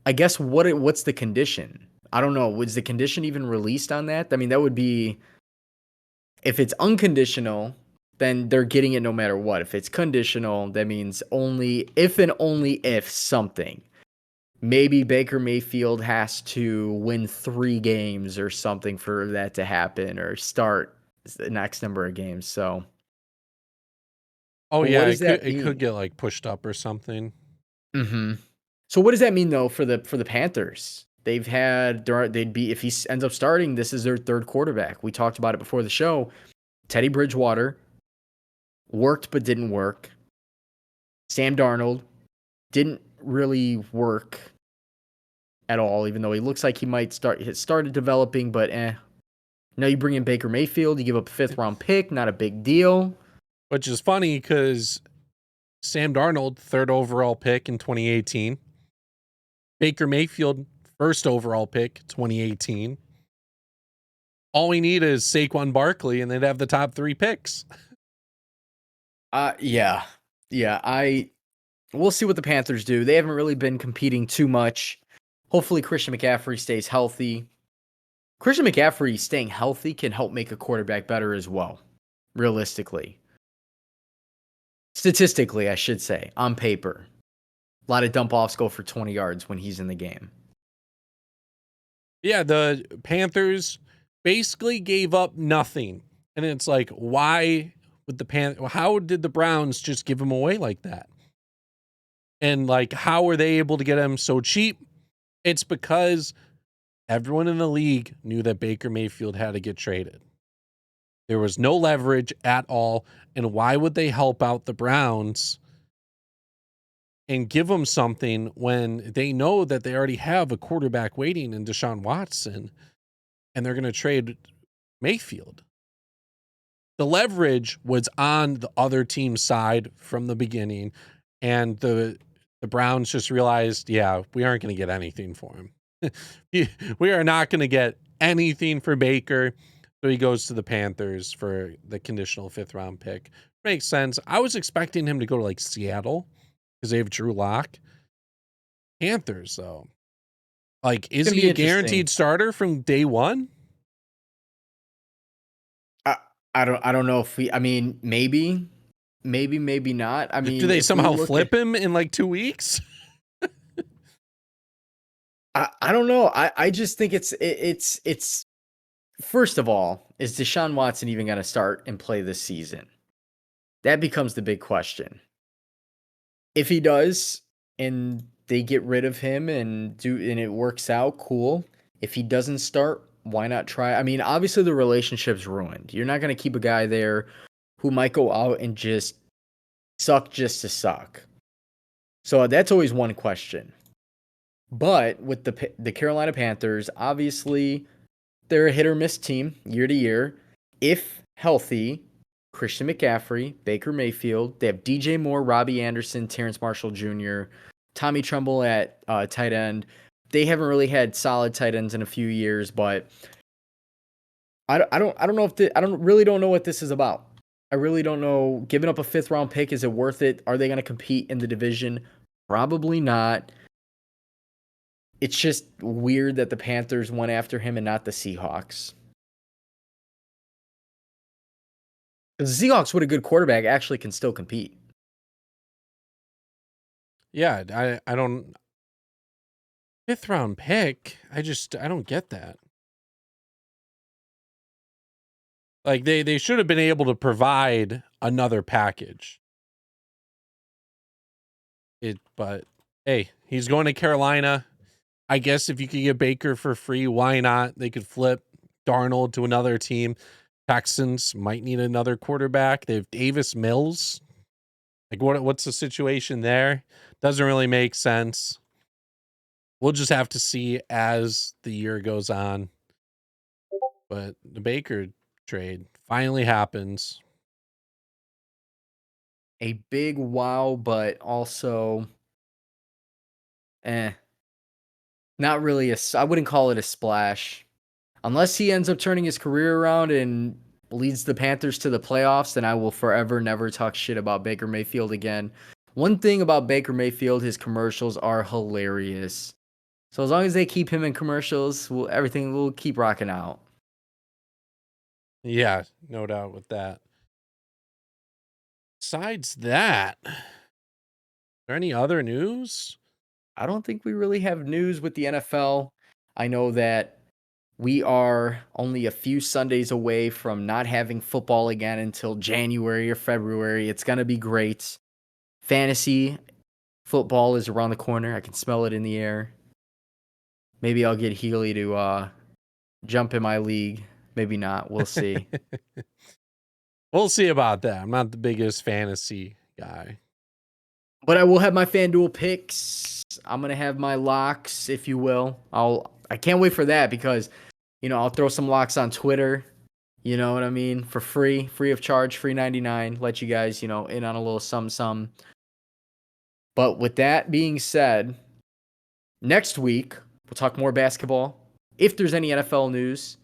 [SPEAKER 2] I guess, what's the condition? I don't know. Was the condition even released on that? I mean, that would be, if it's unconditional, then they're getting it no matter what. If it's conditional, that means only if and only if something. Maybe Baker Mayfield has to win 3 games or something for that to happen, or start the next number of games. So,
[SPEAKER 1] Oh
[SPEAKER 2] but what
[SPEAKER 1] yeah,
[SPEAKER 2] does that
[SPEAKER 1] it could
[SPEAKER 2] mean?
[SPEAKER 1] get like pushed up or something.
[SPEAKER 2] Hmm. So what does that mean though for the Panthers? They'd be, if he ends up starting, this is their 3rd quarterback. We talked about it before the show. Teddy Bridgewater worked but didn't work. Sam Darnold didn't really work at all, even though he looks like he might started developing, but Now you bring in Baker Mayfield, you give up a 5th round pick, not a big deal.
[SPEAKER 1] Which is funny because Sam Darnold, 3rd overall pick in 2018. Baker Mayfield, 1st overall pick, 2018. All we need is Saquon Barkley, and they'd have the top 3 picks.
[SPEAKER 2] Yeah. We'll see what the Panthers do. They haven't really been competing too much. Hopefully Christian McCaffrey stays healthy. Christian McCaffrey staying healthy can help make a quarterback better as well, realistically. Statistically, I should say, on paper. A lot of dump offs go for 20 yards when he's in the game.
[SPEAKER 1] Yeah, the Panthers basically gave up nothing. And it's like, why would how did the Browns just give him away like that? And like, how were they able to get him so cheap? It's because everyone in the league knew that Baker Mayfield had to get traded. There was no leverage at all. And why would they help out the Browns and give them something when they know that they already have a quarterback waiting in Deshaun Watson and they're going to trade Mayfield? The leverage was on the other team's side from the beginning, and the Browns just realized, yeah, we aren't going to get anything for him. We are not going to get anything for Baker. So he goes to the Panthers for the conditional 5th round pick. Makes sense. I was expecting him to go to like Seattle because they have Drew Lock. Panthers, though. Like,
[SPEAKER 2] It's
[SPEAKER 1] is
[SPEAKER 2] going to
[SPEAKER 1] he
[SPEAKER 2] be
[SPEAKER 1] a
[SPEAKER 2] interesting.
[SPEAKER 1] guaranteed starter from day one?
[SPEAKER 2] I don't know if I mean, maybe not. I
[SPEAKER 1] Do
[SPEAKER 2] mean,
[SPEAKER 1] they
[SPEAKER 2] if we
[SPEAKER 1] somehow
[SPEAKER 2] look at,
[SPEAKER 1] flip him in like 2 weeks?
[SPEAKER 2] I don't know. I just think it's first of all, is Deshaun Watson even going to start and play this season? That becomes the big question. If he does and they get rid of him and it works out, cool. If he doesn't start, why not try? I mean, obviously the relationship's ruined. You're not going to keep a guy there who might go out and just suck just to suck. So that's always one question. But with the Carolina Panthers, obviously they're a hit or miss team year to year. If healthy, Christian McCaffrey, Baker Mayfield, they have DJ Moore, Robbie Anderson, Terrence Marshall Jr., Tommy Tremble at tight end. They haven't really had solid tight ends in a few years, but I don't know if I don't know what this is about. I really don't know. Giving up a 5th round pick, is it worth it? Are they going to compete in the division? Probably not. It's just weird that the Panthers went after him and not the Seahawks. Because the Seahawks with a good quarterback actually can still compete.
[SPEAKER 1] Yeah, I don't 5th round pick. I don't get that. Like they should have been able to provide another package. But hey, he's going to Carolina. I guess if you could get Baker for free, why not? They could flip Darnold to another team. Texans might need another quarterback. They have Davis Mills. Like what's the situation there? Doesn't really make sense. we'll just have to see as the year goes on. But the Baker trade finally happens.
[SPEAKER 2] A big wow, but also, eh, not really I wouldn't call it a splash. Unless he ends up turning his career around and leads the Panthers to the playoffs, then I will forever never talk shit about Baker Mayfield again. One thing about Baker Mayfield, his commercials are hilarious. So as long as they keep him in commercials, everything will keep rocking out.
[SPEAKER 1] Yeah, no doubt with that. Besides that, is there any other news?
[SPEAKER 2] I don't think we really have news with the NFL. I know that we are only a few Sundays away from not having football again until January or February. It's going to be great. Fantasy football is around the corner. I can smell it in the air. Maybe I'll get Healy to jump in my league. Maybe not. We'll see.
[SPEAKER 1] We'll see about that. I'm not the biggest fantasy guy.
[SPEAKER 2] But I will have my FanDuel picks. I'm gonna have my locks, if you will. I can't wait for that because, I'll throw some locks on Twitter. You know what I mean? For free of charge, free 99. Let you guys, in on a little some. But with that being said, next week we'll talk more basketball. If there's any NFL news,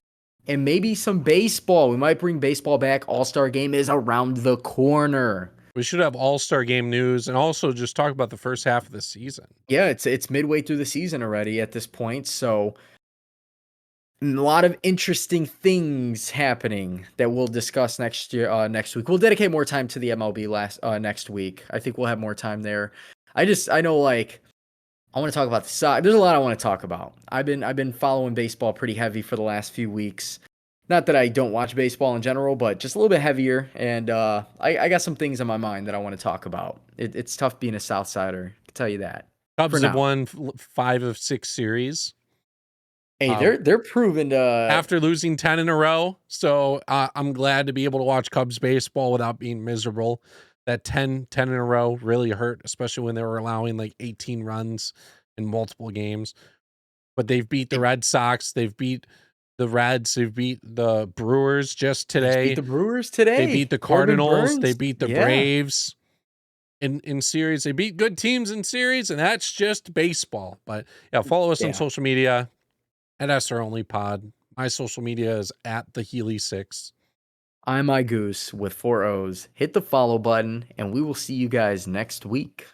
[SPEAKER 2] and maybe some baseball. We might bring baseball back. All-Star game is around the corner.
[SPEAKER 1] We should have All-Star game news and also just talk about the first half of the season.
[SPEAKER 2] Yeah, it's midway through the season already at this point, so a lot of interesting things happening that we'll discuss next week. We'll dedicate more time to the MLB next week. I think we'll have more time there. I know I want to talk about the Sox. There's a lot I want to talk about. I've been following baseball pretty heavy for the last few weeks. Not that I don't watch baseball in general, but just a little bit heavier. And I got some things on my mind that I want to talk about. It's tough being a South Sider, I can tell you that.
[SPEAKER 1] Cubs have won 5 of 6 series.
[SPEAKER 2] Hey, they're proven to
[SPEAKER 1] after losing 10 in a row. So I'm glad to be able to watch Cubs baseball without being miserable. That 10 in a row really hurt, especially when they were allowing like 18 runs in multiple games. But they've beat the Red Sox. They've beat the Reds. They've beat the Brewers just today.
[SPEAKER 2] Beat the Brewers today.
[SPEAKER 1] They beat the Cardinals. They beat the Braves in series. They beat good teams in series, and that's just baseball. But yeah, follow us on social media at SR Only Pod. My social media is at the Healy6.
[SPEAKER 2] I'm iGoose with 4 O's. Hit the follow button, and we will see you guys next week.